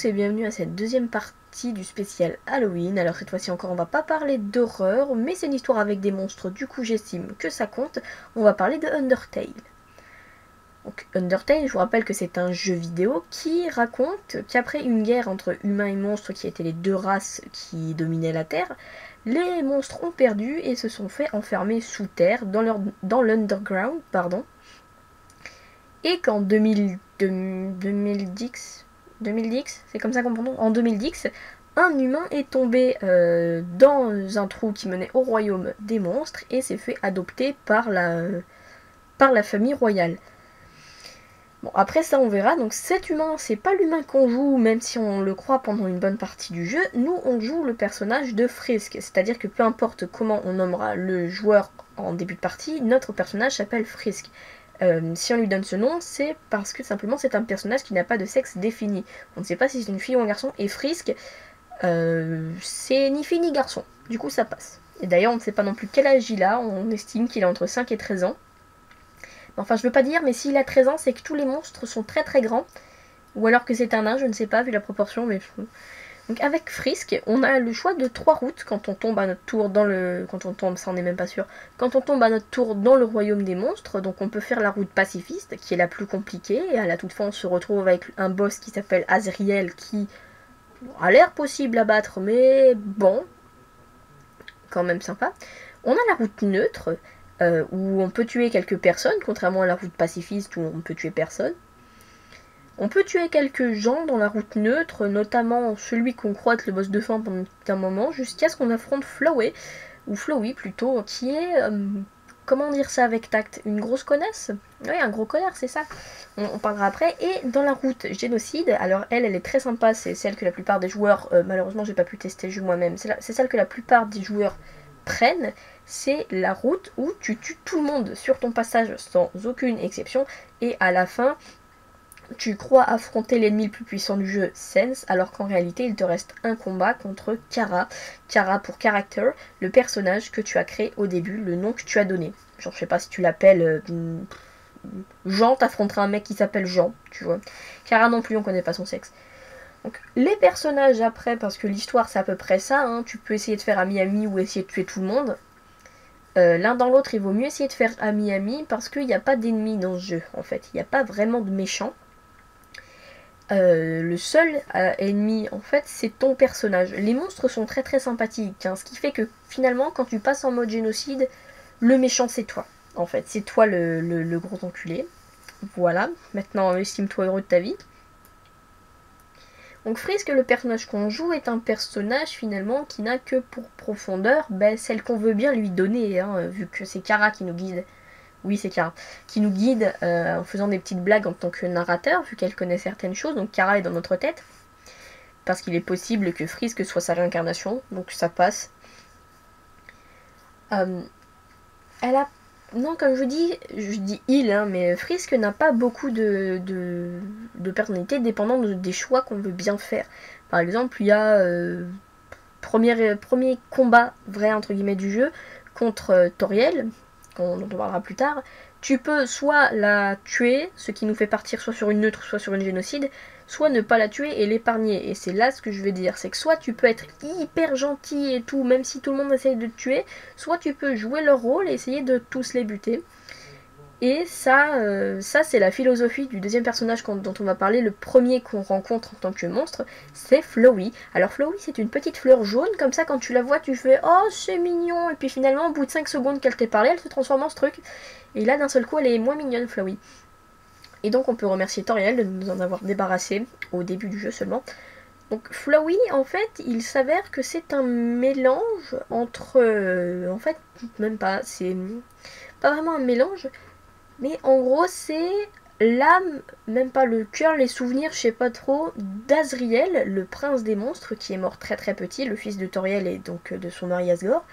tous et bienvenue à cette deuxième partie du spécial Halloween. Alors cette fois-ci encore on va pas parler d'horreur, mais c'est une histoire avec des monstres, du coup j'estime que ça compte. On va parler de Undertale. Donc Undertale, je vous rappelle que c'est un jeu vidéo qui raconte qu'après une guerre entre humains et monstres qui étaient les deux races qui dominaient la Terre, les monstres ont perdu et se sont fait enfermer sous terre dans l'underground, et qu'en 2010, c'est comme ça qu'on prononce, en 2010, un humain est tombé dans un trou qui menait au royaume des monstres et s'est fait adopter par la famille royale. Bon, après ça on verra, donc cet humain, c'est pas l'humain qu'on joue, même si on le croit pendant une bonne partie du jeu, nous on joue le personnage de Frisk, c'est-à-dire que peu importe comment on nommera le joueur en début de partie, notre personnage s'appelle Frisk. Si on lui donne ce nom, c'est parce que simplement c'est un personnage qui n'a pas de sexe défini. On ne sait pas si c'est une fille ou un garçon, et Frisk, c'est ni fille ni garçon, du coup ça passe. Et d'ailleurs on ne sait pas non plus quel âge il a, on estime qu'il a entre 5 et 13 ans. Enfin je veux pas dire, mais s'il a 13 ans, c'est que tous les monstres sont très très grands. Ou alors que c'est un nain, je ne sais pas, vu la proportion, mais... Donc avec Frisk, on a le choix de 3 routes quand on tombe à notre tour dans le... Quand on tombe, ça on n'est même pas sûr. Quand on tombe à notre tour dans le royaume des monstres, donc on peut faire la route pacifiste, qui est la plus compliquée, et à la toute fin on se retrouve avec un boss qui s'appelle Azriel, qui a l'air possible à battre, mais bon, quand même sympa. On a la route neutre, où on peut tuer quelques personnes, contrairement à la route pacifiste où on peut tuer personne. On peut tuer quelques gens dans la route neutre, notamment celui qu'on croit être le boss de fin pendant un moment, jusqu'à ce qu'on affronte Flowey, ou Flowey plutôt, qui est, comment dire ça avec tact, une grosse connasse. Oui, un gros connard, c'est ça. On parlera après. Et dans la route génocide, alors elle est très sympa, c'est celle que la plupart des joueurs, malheureusement j'ai pas pu tester le jeu moi-même, c'est celle que la plupart des joueurs prennent, c'est la route où tu tues tout le monde sur ton passage sans aucune exception, et à la fin tu crois affronter l'ennemi le plus puissant du jeu, Sense, alors qu'en réalité il te reste un combat contre Kara. Kara pour Character, le personnage que tu as créé au début, le nom que tu as donné. Genre je sais pas si tu l'appelles Jean, t'affronteras un mec qui s'appelle Jean, tu vois. Kara non plus, on connaît pas son sexe. Donc les personnages après, parce que l'histoire c'est à peu près ça, hein, tu peux essayer de faire ami-ami ou essayer de tuer tout le monde. L'un dans l'autre, il vaut mieux essayer de faire ami-ami parce qu'il n'y a pas d'ennemis dans ce jeu, en fait. Il n'y a pas vraiment de méchants. Le seul ennemi, en fait, c'est ton personnage. Les monstres sont très très sympathiques, hein, ce qui fait que finalement, quand tu passes en mode génocide, le méchant c'est toi. En fait, c'est toi le gros enculé. Voilà, maintenant estime-toi heureux de ta vie. Donc Frisk, le personnage qu'on joue, est un personnage finalement qui n'a que pour profondeur celle qu'on veut bien lui donner, hein, vu que c'est Kara qui nous guide. Oui, c'est Kara qui nous guide en faisant des petites blagues en tant que narrateur, vu qu'elle connaît certaines choses. Donc Kara est dans notre tête, parce qu'il est possible que Frisk soit sa réincarnation, donc ça passe. Elle a... Non, comme je dis il, hein, mais Frisk n'a pas beaucoup de personnalité dépendant des choix qu'on veut bien faire. Par exemple, il y a premier combat vrai entre guillemets du jeu contre Toriel, dont on parlera plus tard. Tu peux soit la tuer, ce qui nous fait partir soit sur une neutre, soit sur une génocide, soit ne pas la tuer et l'épargner. Et c'est là ce que je veux dire, c'est que soit tu peux être hyper gentil et tout, même si tout le monde essaye de te tuer, soit tu peux jouer leur rôle et essayer de tous les buter. Et ça c'est la philosophie du deuxième personnage dont on va parler, le premier qu'on rencontre en tant que monstre, c'est Flowey. Alors Flowey, c'est une petite fleur jaune, comme ça quand tu la vois, tu fais « Oh, c'est mignon !» Et puis finalement, au bout de 5 secondes qu'elle t'ait parlé, elle se transforme en ce truc. Et là, d'un seul coup, elle est moins mignonne, Flowey. Et donc on peut remercier Toriel de nous en avoir débarrassé au début du jeu seulement. Donc Flowey, en fait, il s'avère que c'est un mélange entre... en fait, même pas, c'est pas vraiment un mélange, mais en gros, c'est l'âme, même pas le cœur, les souvenirs, je sais pas trop, d'Azriel, le prince des monstres, qui est mort très très petit, le fils de Toriel et donc de son mari Asgore,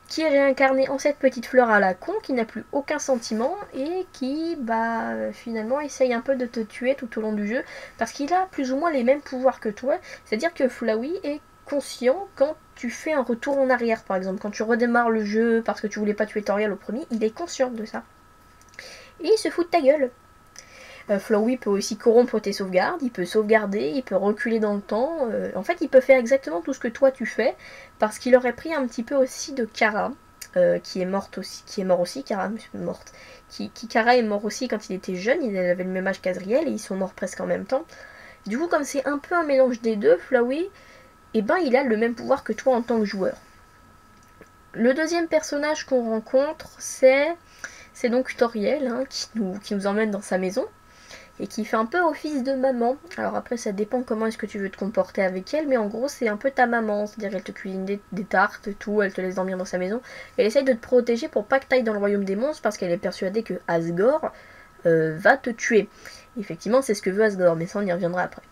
qui est réincarné en cette petite fleur à la con, qui n'a plus aucun sentiment, et qui, finalement, essaye un peu de te tuer tout au long du jeu, parce qu'il a plus ou moins les mêmes pouvoirs que toi, c'est-à-dire que Flowey est conscient quand tu fais un retour en arrière, par exemple, quand tu redémarres le jeu parce que tu voulais pas tuer Toriel au premier, il est conscient de ça. Et il se fout de ta gueule. Flowey peut aussi corrompre tes sauvegardes, il peut sauvegarder, il peut reculer dans le temps. En fait, il peut faire exactement tout ce que toi tu fais, parce qu'il aurait pris un petit peu aussi de Kara, qui est mort aussi, Kara est morte. Kara est mort aussi quand il était jeune, il avait le même âge qu'Azriel, et ils sont morts presque en même temps. Du coup, comme c'est un peu un mélange des deux, Flowey, eh ben, il a le même pouvoir que toi en tant que joueur. Le deuxième personnage qu'on rencontre, c'est donc Toriel, hein, qui nous emmène dans sa maison et qui fait un peu office de maman. Alors après, ça dépend comment est-ce que tu veux te comporter avec elle, mais en gros, c'est un peu ta maman. C'est-à-dire qu'elle te cuisine des tartes, tout, elle te laisse dormir dans sa maison. Elle essaye de te protéger pour pas que tu ailles dans le royaume des monstres parce qu'elle est persuadée que Asgore va te tuer. Effectivement, c'est ce que veut Asgore, mais ça, on y reviendra après.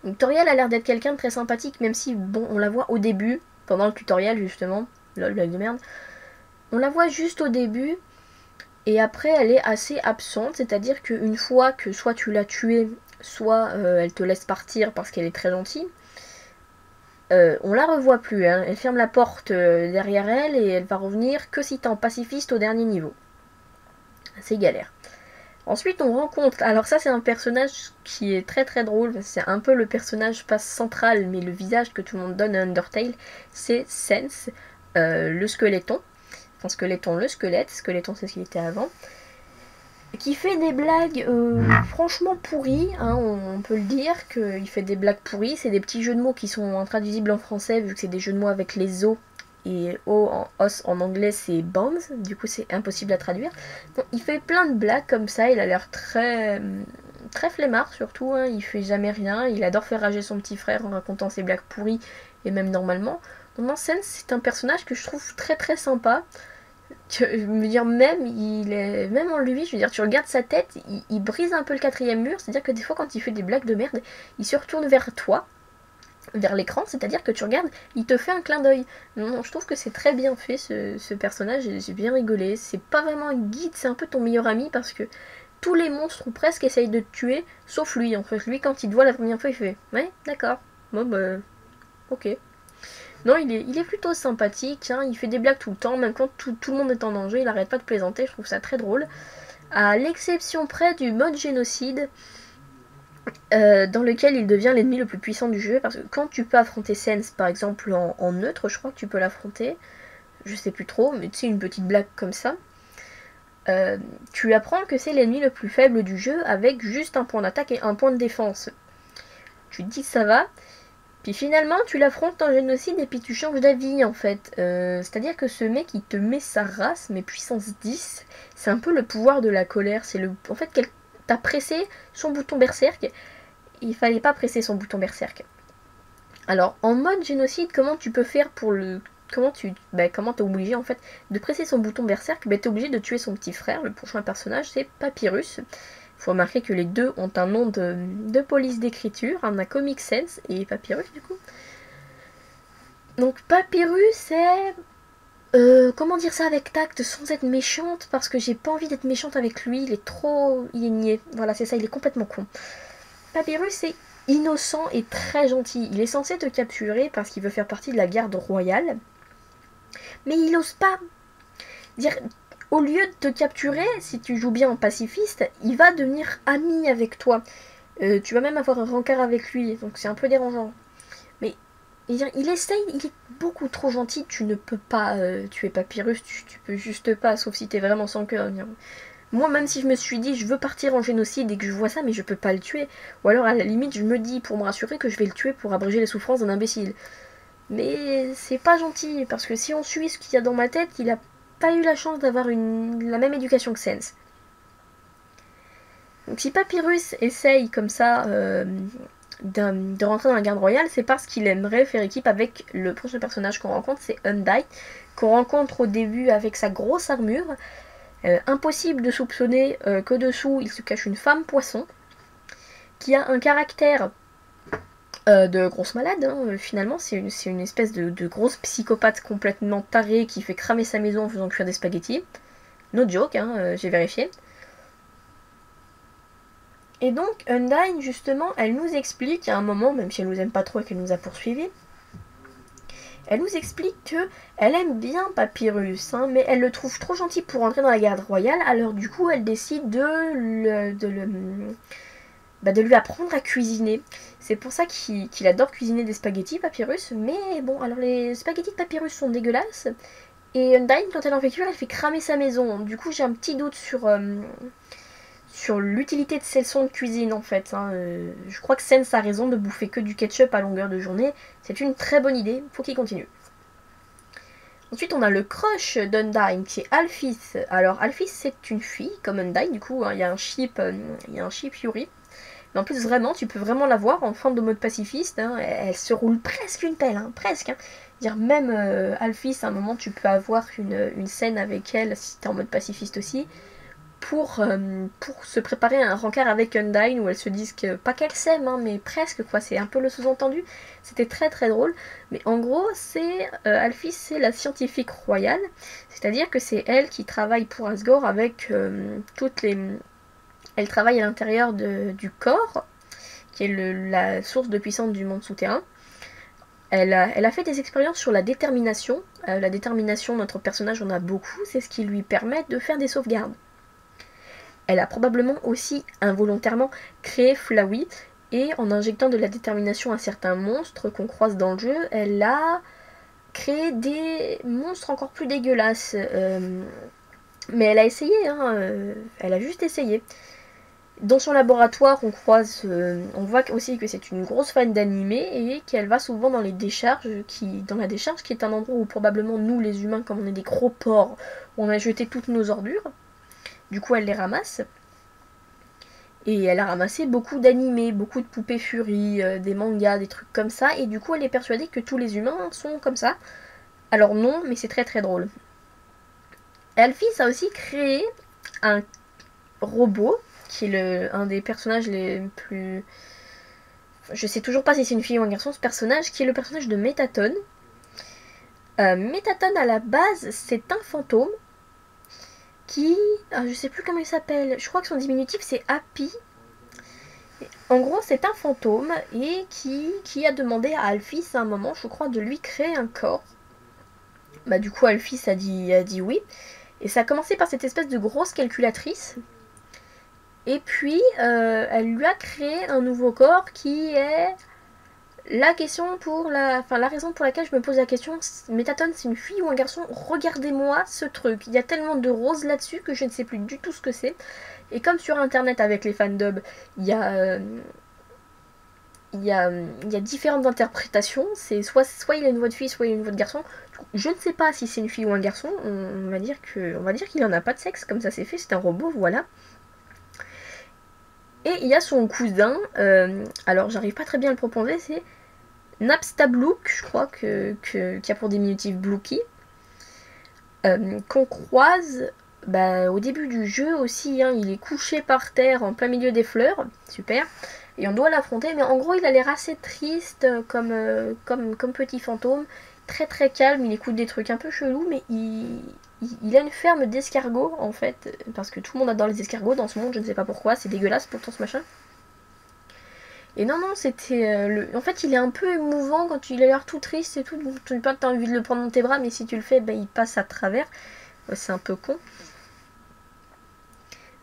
Donc Toriel a l'air d'être quelqu'un de très sympathique, même si, bon, on la voit au début, pendant le tutoriel, justement. Lol, blague de merde. On la voit juste au début, et après, elle est assez absente, c'est-à-dire qu'une fois que soit tu l'as tuée, soit elle te laisse partir parce qu'elle est très gentille, on la revoit plus, hein. Elle ferme la porte derrière elle, et elle va revenir que si t'es en pacifiste au dernier niveau. C'est galère. Ensuite, on rencontre... Alors ça, c'est un personnage qui est très très drôle. C'est un peu le personnage pas central, mais le visage que tout le monde donne à Undertale. C'est Sens, le squeletton. Enfin, squeletton, le squelette. Squeletton, c'est ce qu'il était avant. Qui fait des blagues franchement pourries, hein, on peut le dire, qu'il fait des blagues pourries. C'est des petits jeux de mots qui sont intraduisibles en français, vu que c'est des jeux de mots avec les os. Et os en anglais c'est bones, du coup c'est impossible à traduire. Donc, il fait plein de blagues comme ça, il a l'air très flemmard surtout, hein. Il fait jamais rien, il adore faire rager son petit frère en racontant ses blagues pourries, et même normalement. Donc Sens, c'est un personnage que je trouve très très sympa. Je veux dire, même en lui, je veux dire, tu regardes sa tête, il brise un peu le quatrième mur, c'est-à-dire que des fois quand il fait des blagues de merde, il se retourne vers toi, vers l'écran, c'est-à-dire que tu regardes, il te fait un clin d'œil. Non, je trouve que c'est très bien fait ce personnage, j'ai bien rigolé. C'est pas vraiment un guide, c'est un peu ton meilleur ami parce que tous les monstres ou presque essayent de te tuer, sauf lui. En fait, lui, quand il te voit la première fois, il fait ouais, d'accord, bon bah, ok. Non, il est plutôt sympathique, hein, il fait des blagues tout le temps, même quand tout le monde est en danger, il arrête pas de plaisanter, je trouve ça très drôle. À l'exception près du mode génocide, dans lequel il devient l'ennemi le plus puissant du jeu, parce que quand tu peux affronter Sens par exemple en neutre, je crois que tu peux l'affronter, je sais plus trop, mais tu sais, une petite blague comme ça, tu apprends que c'est l'ennemi le plus faible du jeu avec juste un point d'attaque et un point de défense. Tu te dis que ça va, puis finalement tu l'affrontes en génocide et puis tu changes d'avis en fait. C'est-à-dire que ce mec il te met sa race, mais puissance 10, c'est un peu le pouvoir de la colère, c'est le... En fait, t'as pressé son bouton berserk, il fallait pas presser son bouton berserk. Alors, en mode génocide, comment tu peux faire pour le... Comment t'es obligé en fait de presser son bouton berserk? T'es obligé de tuer son petit frère, le prochain personnage, c'est Papyrus. Il faut remarquer que les deux ont un nom de police d'écriture, on a Comic Sans et Papyrus du coup. Donc Papyrus c'est... comment dire ça avec tact sans être méchante, parce que j'ai pas envie d'être méchante avec lui, il est trop... il est niais, voilà c'est ça, il est complètement con. Papyrus est innocent et très gentil, il est censé te capturer parce qu'il veut faire partie de la garde royale, mais il ose pas dire... Au lieu de te capturer, si tu joues bien en pacifiste, il va devenir ami avec toi. Tu vas même avoir un rencard avec lui, donc c'est un peu dérangeant. Mais il essaye, il est beaucoup trop gentil, tu ne peux pas tuer Papyrus, tu peux juste pas, sauf si t'es vraiment sans cœur. Moi, même si je me suis dit, je veux partir en génocide et que je vois ça, mais je peux pas le tuer. Ou alors, à la limite, je me dis, pour me rassurer, que je vais le tuer pour abréger les souffrances d'un imbécile. Mais c'est pas gentil, parce que si on suit ce qu'il y a dans ma tête, il a pas eu la chance d'avoir la même éducation que Sens. Donc si Papyrus essaye comme ça de rentrer dans la garde royale, c'est parce qu'il aimerait faire équipe avec le prochain personnage qu'on rencontre, c'est Undyne, qu'on rencontre au début avec sa grosse armure. Impossible de soupçonner que dessous il se cache une femme poisson, qui a un caractère de grosse malade, hein. Finalement c'est une espèce de grosse psychopathe complètement tarée qui fait cramer sa maison en faisant cuire des spaghettis. No joke, hein, j'ai vérifié. Et donc Undyne justement, elle nous explique à un moment, même si elle nous aime pas trop et qu'elle nous a poursuivis, Elle nous explique que elle aime bien Papyrus, hein, mais elle le trouve trop gentil pour entrer dans la garde royale, alors du coup elle décide de lui apprendre à cuisiner. C'est pour ça qu'il adore cuisiner des spaghettis Papyrus, mais bon, alors les spaghettis de Papyrus sont dégueulasses, et Undyne, quand elle en fait cuire, elle fait cramer sa maison. Du coup j'ai un petit doute sur l'utilité de ces leçons de cuisine en fait. Hein. Je crois que Sens a raison de bouffer que du ketchup à longueur de journée. C'est une très bonne idée, faut qu'il continue. Ensuite on a le crush d'Undyne qui est Alphys. Alors Alphys c'est une fille comme Undyne du coup, hein, il y a un ship Yuri. Mais en plus vraiment tu peux vraiment la voir en forme de mode pacifiste. Hein. Elle se roule presque une pelle, hein, presque. Hein. Dire même Alphys à un moment tu peux avoir une scène avec elle si t'es en mode pacifiste aussi. Pour se préparer à un rencard avec Undyne où elles se disent que, pas qu'elles s'aiment, hein, mais presque quoi, c'est un peu le sous-entendu. C'était très très drôle, mais en gros c'est Alphys c'est la scientifique royale, c'est-à-dire que c'est elle qui travaille pour Asgore avec toutes les... Elle travaille à l'intérieur du corps, qui est la source de puissance du monde souterrain. Elle a fait des expériences sur la détermination. La détermination, notre personnage en a beaucoup, c'est ce qui lui permet de faire des sauvegardes. Elle a probablement aussi involontairement créé Flawey, et en injectant de la détermination à certains monstres qu'on croise dans le jeu, elle a créé des monstres encore plus dégueulasses. Mais elle a essayé, hein, elle a juste essayé. Dans son laboratoire, on voit aussi que c'est une grosse fan d'anime et qu'elle va souvent dans les décharges, dans la décharge qui est un endroit où probablement nous les humains, comme on est des gros porcs, on a jeté toutes nos ordures. Du coup, elle les ramasse. Et elle a ramassé beaucoup d'animés, beaucoup de poupées Fury, des mangas, des trucs comme ça. Et du coup, elle est persuadée que tous les humains sont comme ça. Alors non, mais c'est très très drôle. Alphys a aussi créé un robot, qui est un des personnages les plus... Je sais toujours pas si c'est une fille ou un garçon, ce personnage, qui est le personnage de Métatone. Métatone, à la base, c'est un fantôme qui... je sais plus comment il s'appelle, je crois que son diminutif c'est Happy. En gros c'est un fantôme et qui a demandé à Alphys à un moment, je crois, de lui créer un corps. Bah du coup Alphys a dit oui. Et ça a commencé par cette espèce de grosse calculatrice. Et puis elle lui a créé un nouveau corps qui est... La raison pour laquelle je me pose la question, Métatone c'est une fille ou un garçon? Regardez-moi ce truc. Il y a tellement de roses là-dessus que je ne sais plus du tout ce que c'est. Et comme sur internet avec les fandubs, il y a différentes interprétations. C'est soit il a une voix de fille, soit il a une voix de garçon. Je ne sais pas si c'est une fille ou un garçon. On va dire qu'il n'en a pas de sexe, comme ça c'est fait, c'est un robot, voilà. Et il y a son cousin, alors j'arrive pas très bien à le prononcer, c'est Napstablook, je crois, qui a pour diminutif Blooky, qu'on croise au début du jeu aussi. Hein, il est couché par terre en plein milieu des fleurs, super, et on doit l'affronter, mais en gros il a l'air assez triste comme petit fantôme, très très calme, il écoute des trucs un peu chelous, mais il a une ferme d'escargots en fait, parce que tout le monde adore les escargots dans ce monde, je ne sais pas pourquoi, c'est dégueulasse pourtant ce machin. Et non, c'était... En fait, il est un peu émouvant quand il a l'air tout triste et tout. Donc, tu n'as pas envie de le prendre dans tes bras, mais si tu le fais, il passe à travers. C'est un peu con.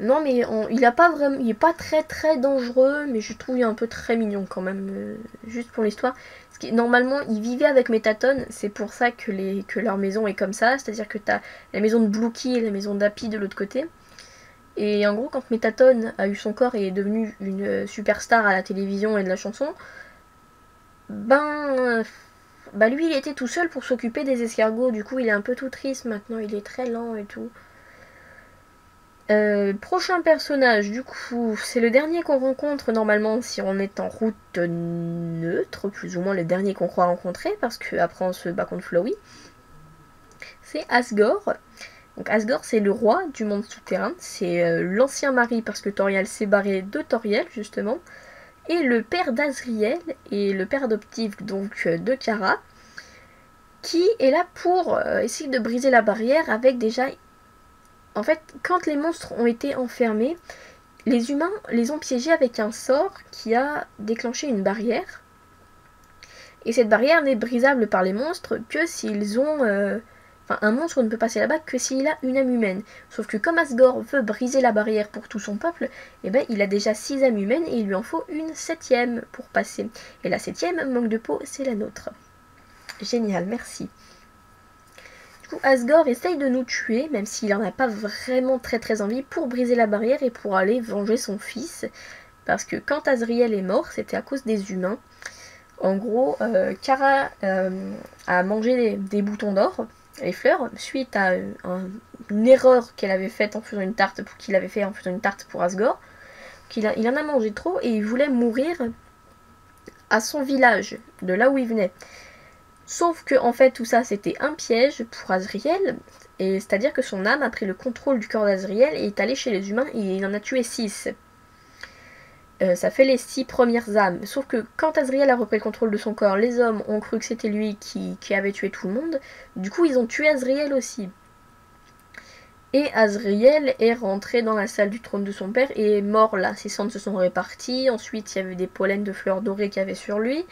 Non, mais il a pas vraiment... Il est pas très très dangereux, mais je trouve il est un peu très mignon quand même. Juste pour l'histoire. Normalement, ils vivaient avec Métatone. C'est pour ça que leur maison est comme ça. C'est-à-dire que t'as la maison de Blooky et la maison d'Happy de l'autre côté. Et en gros, quand Métatone a eu son corps et est devenue une superstar à la télévision et de la chanson, lui il était tout seul pour s'occuper des escargots. Du coup, il est un peu tout triste maintenant, il est très lent et tout. Prochain personnage, du coup, c'est le dernier qu'on rencontre normalement si on est en route neutre, plus ou moins le dernier qu'on croit rencontrer, parce qu'après on se bat contre Flowey. C'est Asgore. Donc Asgore c'est le roi du monde souterrain, c'est l'ancien mari parce que Toriel s'est barré de Toriel justement, et le père d'Azriel et le père adoptif donc de Kara, qui est là pour essayer de briser la barrière avec déjà... En fait, quand les monstres ont été enfermés, les humains les ont piégés avec un sort qui a déclenché une barrière. Et cette barrière n'est brisable par les monstres que s'ils ont... Enfin, un monstre ne peut passer là-bas que s'il a une âme humaine. Sauf que comme Asgore veut briser la barrière pour tout son peuple, eh ben, il a déjà 6 âmes humaines et il lui en faut une 7e pour passer. Et la 7e, manque de peau, c'est la nôtre. Génial, merci. Du coup, Asgore essaye de nous tuer, même s'il n'en a pas vraiment très envie, pour briser la barrière et pour aller venger son fils. Parce que quand Azriel est mort, c'était à cause des humains. En gros, Kara a mangé des boutons d'or, les fleurs, suite à une erreur qu'elle avait faite en faisant une tarte, qu'il avait fait en faisant une tarte pour Asgore. Il en a mangé trop et il voulait mourir à son village, de là où il venait. Sauf que en fait tout ça c'était un piège pour Azriel, et c'est-à-dire que son âme a pris le contrôle du corps d'Azriel et est allée chez les humains et il en a tué 6. Ça fait les 6 premières âmes. Sauf que quand Azriel a repris le contrôle de son corps, les hommes ont cru que c'était lui qui avait tué tout le monde. Du coup, ils ont tué Azriel aussi. Et Azriel est rentré dans la salle du trône de son père et est mort là. Ses cendres se sont réparties. Ensuite, il y avait des pollens de fleurs dorées qu'il y avait sur lui.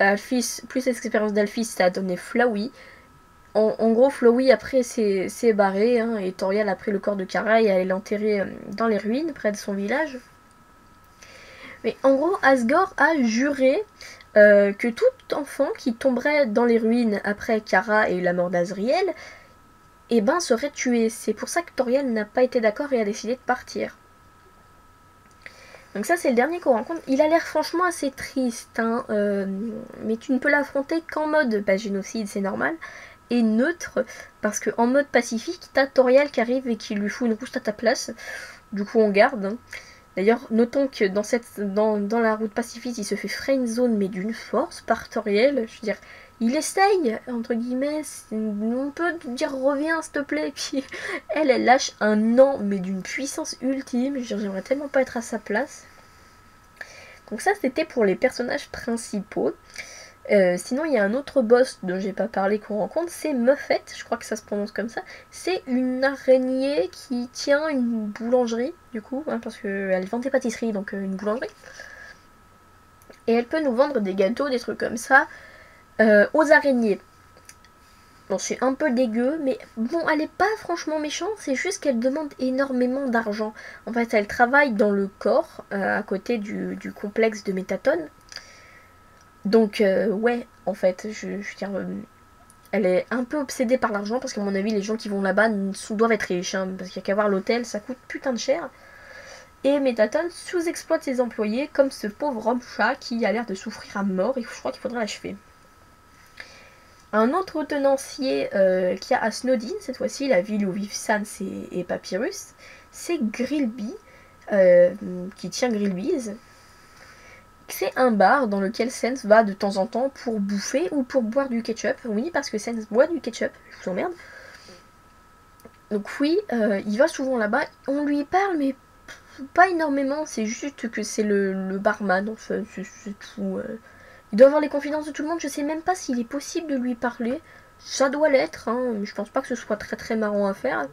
Alphys, plus l'expérience d'Alphys, ça a donné Flowey. En gros, Flowey après s'est barré, hein, et Toriel a pris le corps de Kara et allait l'enterrer dans les ruines près de son village. Mais en gros, Asgore a juré que tout enfant qui tomberait dans les ruines après Kara et la mort d'Azriel, eh ben, serait tué. C'est pour ça que Toriel n'a pas été d'accord et a décidé de partir. Donc ça, c'est le dernier qu'on rencontre. Il a l'air franchement assez triste, hein, mais tu ne peux l'affronter qu'en mode génocide, c'est normal, et neutre, parce qu'en mode pacifique, t'as Toriel qui arrive et qui lui fout une rouste à ta place. Du coup, on garde, hein. D'ailleurs, notons que dans la route pacifiste, il se fait friendzone, mais d'une force par Toriel. Je veux dire, il essaye, entre guillemets, on peut dire reviens s'il te plaît, et puis elle lâche un non, mais d'une puissance ultime. Je veux dire, j'aimerais tellement pas être à sa place. Donc ça, c'était pour les personnages principaux. Sinon, il y a un autre boss dont j'ai pas parlé qu'on rencontre, c'est Muffet, je crois que ça se prononce comme ça. C'est une araignée qui tient une boulangerie, du coup, hein, parce qu'elle vend des pâtisseries, donc une boulangerie. Et elle peut nous vendre des gâteaux, des trucs comme ça, aux araignées. Bon, c'est un peu dégueu, mais bon, elle est pas franchement méchante, c'est juste qu'elle demande énormément d'argent. En fait, elle travaille dans le corps, à côté du complexe de Métatone. Donc, ouais, en fait, je veux dire, elle est un peu obsédée par l'argent, parce qu'à mon avis, les gens qui vont là-bas doivent être riches, hein, parce qu'il n'y a qu'à voir l'hôtel, ça coûte putain de cher. Et Métatone sous-exploite ses employés, comme ce pauvre homme chat qui a l'air de souffrir à mort, et je crois qu'il faudrait l'achever. Un autre tenancier qu'il y a à Snowdin, cette fois-ci, la ville où vivent Sans et Papyrus, c'est Grillby, qui tient Grillby's. C'est un bar dans lequel Sans va de temps en temps pour bouffer ou pour boire du ketchup. Oui, parce que Sans boit du ketchup, je vous emmerde. Donc oui, il va souvent là-bas. On lui parle, mais pas énormément. C'est juste que c'est le barman, enfin, c'est tout. Il doit avoir les confidences de tout le monde. Je sais même pas s'il est possible de lui parler. Ça doit l'être, hein, mais je pense pas que ce soit très marrant à faire.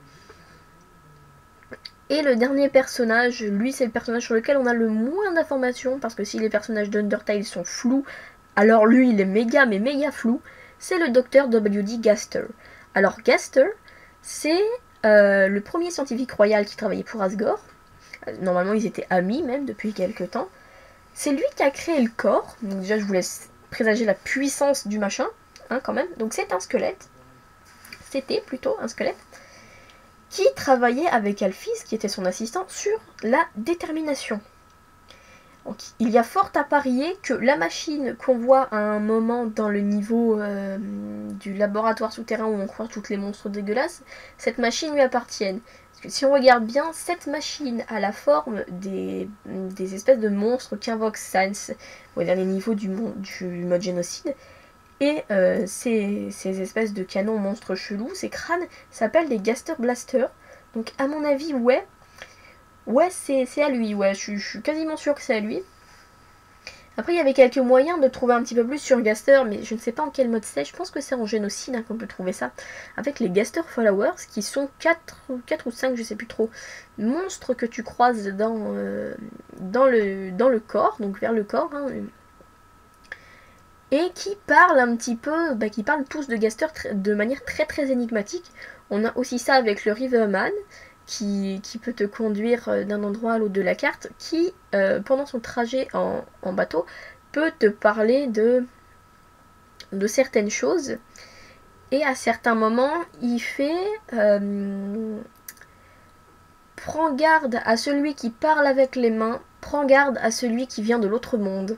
Et le dernier personnage, lui c'est le personnage sur lequel on a le moins d'informations, parce que si les personnages d'Undertale sont flous, alors lui il est méga flou, c'est le docteur W.D. Gaster. Alors Gaster, c'est le premier scientifique royal qui travaillait pour Asgore. Normalement ils étaient amis même depuis quelques temps. C'est lui qui a créé le corps, donc déjà je vous laisse présager la puissance du machin, hein, quand même. Donc c'est un squelette, c'était plutôt un squelette, qui travaillait avec Alphys, qui était son assistant, sur la détermination. Donc, il y a fort à parier que la machine qu'on voit à un moment dans le niveau du laboratoire souterrain où on croise toutes les monstres dégueulasses, cette machine lui appartienne. Parce que si on regarde bien, cette machine a la forme des espèces de monstres qu'invoque Sans, on va dire les niveaux du mode génocide. Et ces espèces de canons monstres chelous, ces crânes, s'appellent des Gaster Blasters. Donc à mon avis, ouais, c'est à lui, ouais, je suis quasiment sûre que c'est à lui. Après, il y avait quelques moyens de trouver un petit peu plus sur Gaster, mais je ne sais pas en quel mode c'est. Je pense que c'est en génocide, hein, qu'on peut trouver ça. Avec les Gaster Followers, qui sont 4 ou 5, je sais plus trop, monstres que tu croises dans le corps, donc vers le corps, hein. et qui parlent un petit peu, qui parlent tous de Gaster de manière très très énigmatique. On a aussi ça avec le Riverman, qui peut te conduire d'un endroit à l'autre de la carte, qui, pendant son trajet en bateau, peut te parler de certaines choses. Et à certains moments, il fait prends garde à celui qui parle avec les mains, prends garde à celui qui vient de l'autre monde.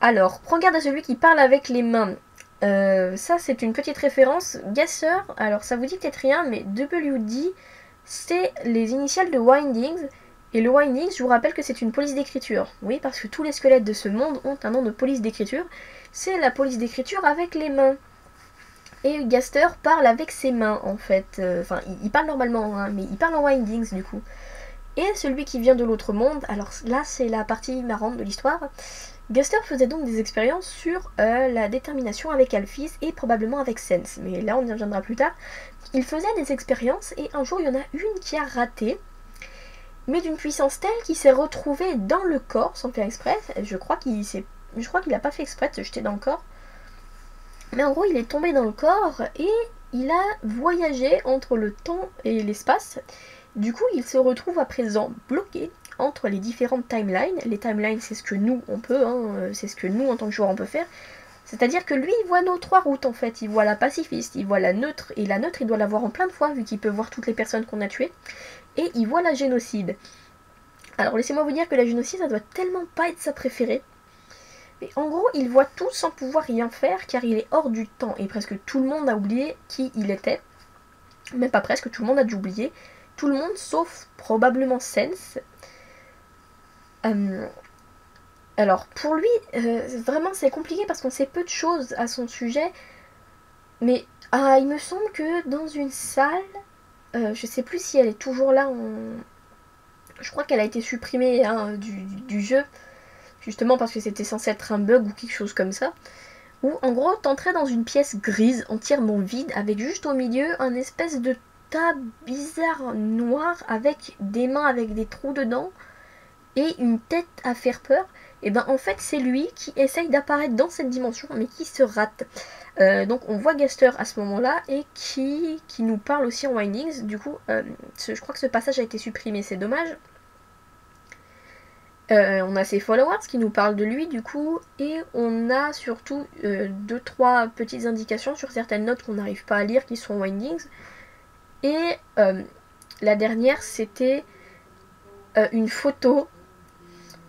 Alors, prends garde à celui qui parle avec les mains. Ça, c'est une petite référence. Gaster, alors ça vous dit peut-être rien, mais WD, c'est les initiales de Windings. Et le Windings, je vous rappelle que c'est une police d'écriture. Oui, parce que tous les squelettes de ce monde ont un nom de police d'écriture. C'est la police d'écriture avec les mains. Et Gaster parle avec ses mains, en fait. Enfin, il parle normalement, hein, mais il parle en Windings, du coup. Et celui qui vient de l'autre monde, alors là, c'est la partie marrante de l'histoire. Gaster faisait donc des expériences sur la détermination avec Alphys et probablement avec Sense. Mais là, on y reviendra plus tard. Il faisait des expériences et un jour, il y en a une qui a raté. Mais d'une puissance telle qu'il s'est retrouvé dans le corps sans faire exprès. Je crois qu'il n'a pas fait exprès de se jeter dans le corps. Mais en gros, il est tombé dans le corps et il a voyagé entre le temps et l'espace. Du coup, il se retrouve à présent bloqué entre les différentes timelines. Les timelines, c'est ce que nous, on peut, hein, c'est ce que nous, en tant que joueur, on peut faire. C'est-à-dire que lui, il voit nos trois routes, en fait. Il voit la pacifiste, il voit la neutre, et la neutre, il doit la voir en plein de fois, vu qu'il peut voir toutes les personnes qu'on a tuées. Et il voit la génocide. Alors, laissez-moi vous dire que la génocide, ça doit tellement pas être sa préférée. Mais en gros, il voit tout sans pouvoir rien faire, car il est hors du temps, et presque tout le monde a oublié qui il était. Même pas presque, tout le monde a dû oublier. Tout le monde, sauf probablement Sense. Alors, pour lui, vraiment, c'est compliqué parce qu'on sait peu de choses à son sujet. Mais il me semble que dans une salle, je sais plus si elle est toujours là. Je crois qu'elle a été supprimée hein, du jeu, justement parce que c'était censé être un bug ou quelque chose comme ça. Où, en gros, t'entrais dans une pièce grise, entièrement vide, avec juste au milieu un espèce de tas bizarre noir avec des mains avec des trous dedans et une tête à faire peur. Et ben en fait c'est lui qui essaye d'apparaître dans cette dimension mais qui se rate. Donc on voit Gaster à ce moment là et qui nous parle aussi en Windings. Du coup je crois que ce passage a été supprimé, c'est dommage. On a ses followers qui nous parlent de lui du coup et on a surtout 2-3 petites indications sur certaines notes qu'on n'arrive pas à lire qui sont en Windings. Et la dernière c'était une photo.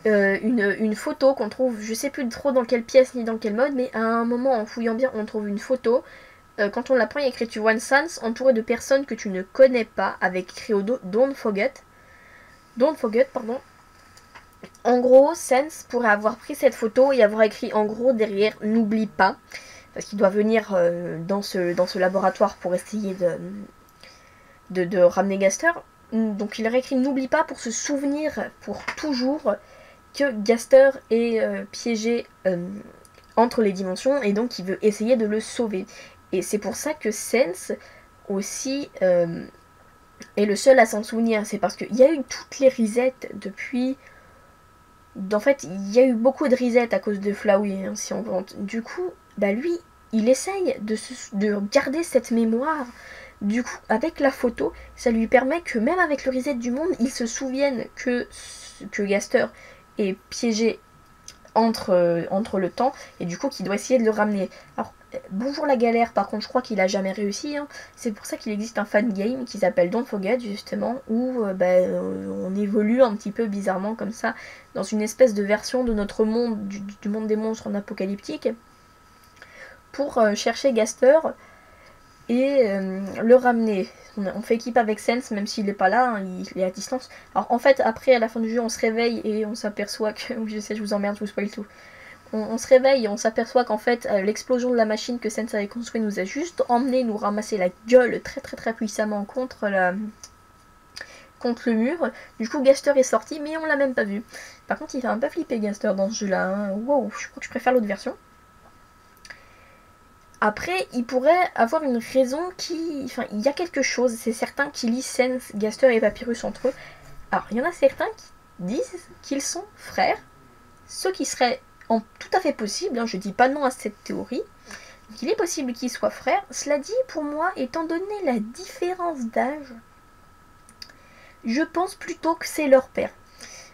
Une photo qu'on trouve, je sais plus trop dans quelle pièce ni dans quel mode, mais à un moment en fouillant bien on trouve une photo. Quand on la prend il y a écrit tu One Sans entouré de personnes que tu ne connais pas avec écrit au dos Don't forget. Don't forget, pardon. En gros, Sans pourrait avoir pris cette photo et avoir écrit en gros derrière n'oublie pas. Parce qu'il doit venir dans ce laboratoire pour essayer de ramener Gaster. Donc il aurait écrit n'oublie pas pour se souvenir pour toujours que Gaster est piégé entre les dimensions et donc il veut essayer de le sauver. Et c'est pour ça que Sense aussi est le seul à s'en souvenir. C'est parce qu'il y a eu toutes les resets depuis... En fait, il y a eu beaucoup de resets à cause de Flowey, hein, si on veut. Du coup, lui, il essaye de garder cette mémoire. Du coup, avec la photo, ça lui permet que même avec le reset du monde, il se souvienne que Gaster est piégé entre le temps et du coup qu'il doit essayer de le ramener. Alors, bonjour la galère, par contre je crois qu'il a jamais réussi. Hein. C'est pour ça qu'il existe un fan game qui s'appelle Don't Forget justement, où on évolue un petit peu bizarrement comme ça, dans une espèce de version de notre monde, du monde des monstres en apocalyptique, pour chercher Gaster et le ramener. On fait équipe avec Sense, même s'il n'est pas là, hein, il est à distance. Alors en fait, après, à la fin du jeu, on se réveille et on s'aperçoit que... Oui, je sais, je vous emmerde, je vous spoil tout. On se réveille et on s'aperçoit qu'en fait, l'explosion de la machine que Sense avait construite nous a juste emmené nous ramasser la gueule très très très puissamment contre le mur. Du coup, Gaster est sorti, mais on l'a même pas vu. Par contre, il fait un peu flipper Gaster dans ce jeu-là. Hein. Wow, je crois que je préfère l'autre version. Après, il pourrait avoir une raison qui... Enfin, il y a quelque chose, c'est certain, qui lie Sense, Gaster et Papyrus entre eux. Alors, il y en a certains qui disent qu'ils sont frères, ce qui serait tout à fait possible, hein, je dis pas non à cette théorie. Il est possible qu'ils soient frères. Cela dit, pour moi, étant donné la différence d'âge, je pense plutôt que c'est leur père.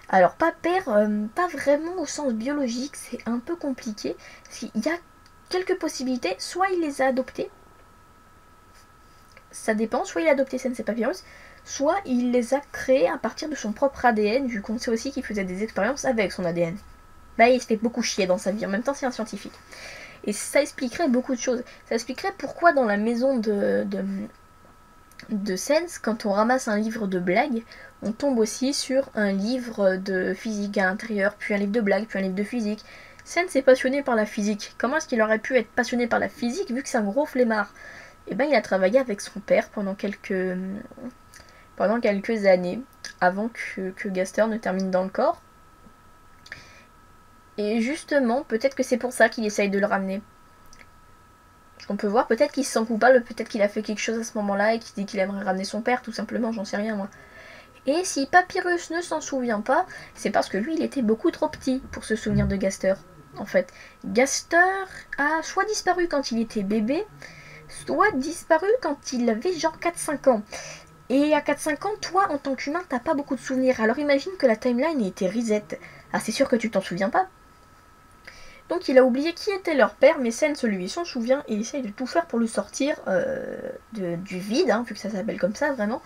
Alors pas père, pas vraiment au sens biologique, c'est un peu compliqué. Parce qu'il y a quelques possibilités. Soit il les a adoptés, ça dépend, soit il a adopté Sensei Papyrus, soit il les a créés à partir de son propre ADN, vu qu'on sait aussi qu'il faisait des expériences avec son ADN. Bah il se fait beaucoup chier dans sa vie, en même temps c'est un scientifique. Et ça expliquerait beaucoup de choses. Ça expliquerait pourquoi dans la maison de Sens, quand on ramasse un livre de blagues, on tombe aussi sur un livre de physique à l'intérieur, puis un livre de blagues, puis un livre de physique. Sens est passionné par la physique. Comment est-ce qu'il aurait pu être passionné par la physique vu que c'est un gros flemmard? Et ben il a travaillé avec son père pendant quelques années, avant que Gaster ne termine dans le corps. Et justement, peut-être que c'est pour ça qu'il essaye de le ramener. On peut voir, peut-être qu'il se sent coupable, peut-être qu'il a fait quelque chose à ce moment-là et qu'il dit qu'il aimerait ramener son père, tout simplement, j'en sais rien moi. Et si Papyrus ne s'en souvient pas, c'est parce que lui, il était beaucoup trop petit pour se souvenir de Gaster. En fait, Gaster a soit disparu quand il était bébé, soit disparu quand il avait genre 4-5 ans. Et à 4-5 ans, toi, en tant qu'humain, t'as pas beaucoup de souvenirs. Alors imagine que la timeline ait été reset. Ah, c'est sûr que tu t'en souviens pas. Donc il a oublié qui était leur père, mais Sens lui s'en souvient et essaye de tout faire pour le sortir du vide, hein, vu que ça s'appelle comme ça vraiment.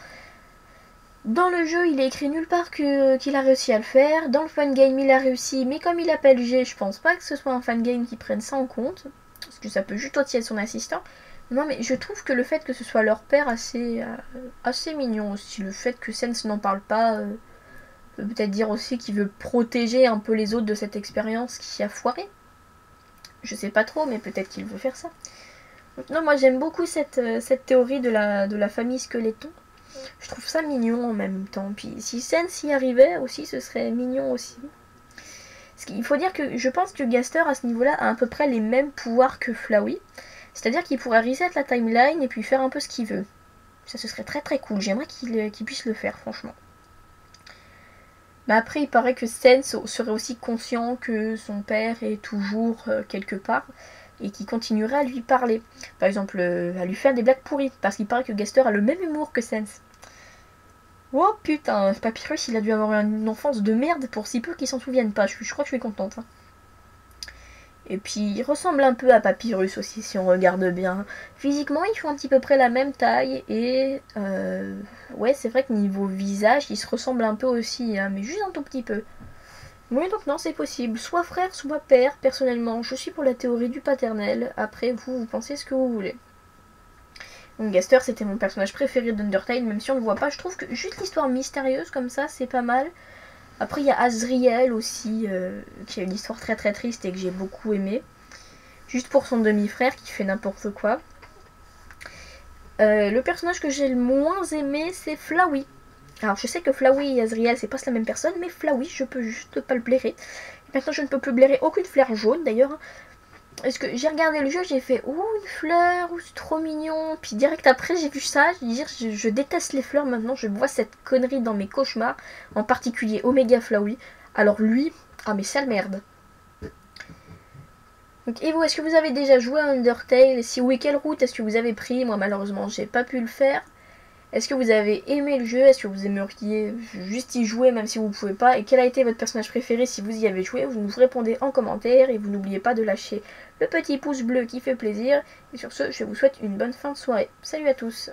Dans le jeu, il est écrit nulle part qu'il a réussi à le faire. Dans le fangame, il a réussi, mais comme il appelle G, je pense pas que ce soit un fangame qui prenne ça en compte. Parce que ça peut juste aussi être son assistant. Non, mais je trouve que le fait que ce soit leur père assez mignon aussi. Le fait que Sens n'en parle pas peut peut-être dire aussi qu'il veut protéger un peu les autres de cette expérience qui a foiré. Je sais pas trop, mais peut-être qu'il veut faire ça. Donc, non, moi j'aime beaucoup cette théorie de la famille Skeleton. Je trouve ça mignon en même temps. Puis si Sens y arrivait aussi, ce serait mignon aussi. Il faut dire que je pense que Gaster à ce niveau-là a à peu près les mêmes pouvoirs que Flowey. C'est-à-dire qu'il pourrait reset la timeline et puis faire un peu ce qu'il veut. Ça, ce serait très très cool. J'aimerais qu'il puisse le faire, franchement. Mais après, il paraît que Sens serait aussi conscient que son père est toujours quelque part et qu'il continuerait à lui parler. Par exemple, à lui faire des blagues pourries. Parce qu'il paraît que Gaster a le même humour que Sens. Oh putain, Papyrus, il a dû avoir une enfance de merde pour si peu qu'il s'en souvienne pas. Je crois que je suis contente. Hein. Et puis, il ressemble un peu à Papyrus aussi, si on regarde bien. Physiquement, ils font un petit peu près la même taille. Et ouais, c'est vrai que niveau visage, ils se ressemblent un peu aussi, hein, mais juste un tout petit peu. Oui, donc non, c'est possible. Soit frère, soit père. Personnellement, je suis pour la théorie du paternel. Après, vous pensez ce que vous voulez. Donc Gaster, c'était mon personnage préféré d'Undertale, même si on ne le voit pas. Je trouve que juste l'histoire mystérieuse comme ça, c'est pas mal. Après, il y a Azriel aussi, qui a une histoire très très triste et que j'ai beaucoup aimé. Juste pour son demi-frère qui fait n'importe quoi. Le personnage que j'ai le moins aimé, c'est Flowey. Alors, je sais que Flowey et Azriel, c'est pas la même personne, mais Flowey, je peux juste pas le blairer. Maintenant, je ne peux plus blairer aucune fleur jaune, d'ailleurs. Parce que j'ai regardé le jeu, j'ai fait « Ouh, une fleur, c'est trop mignon !» Puis direct après, j'ai vu ça, je déteste les fleurs maintenant, je vois cette connerie dans mes cauchemars, en particulier Omega Flowey. Alors lui, ah mais sale merde. Donc, et vous, est-ce que vous avez déjà joué à Undertale? Si oui, quelle route est-ce que vous avez pris? Moi, malheureusement, j'ai pas pu le faire. Est-ce que vous avez aimé le jeu? Est-ce que vous aimeriez juste y jouer même si vous ne pouvez pas? Et quel a été votre personnage préféré si vous y avez joué? Vous nous répondez en commentaire et vous n'oubliez pas de lâcher le petit pouce bleu qui fait plaisir. Et sur ce, je vous souhaite une bonne fin de soirée. Salut à tous!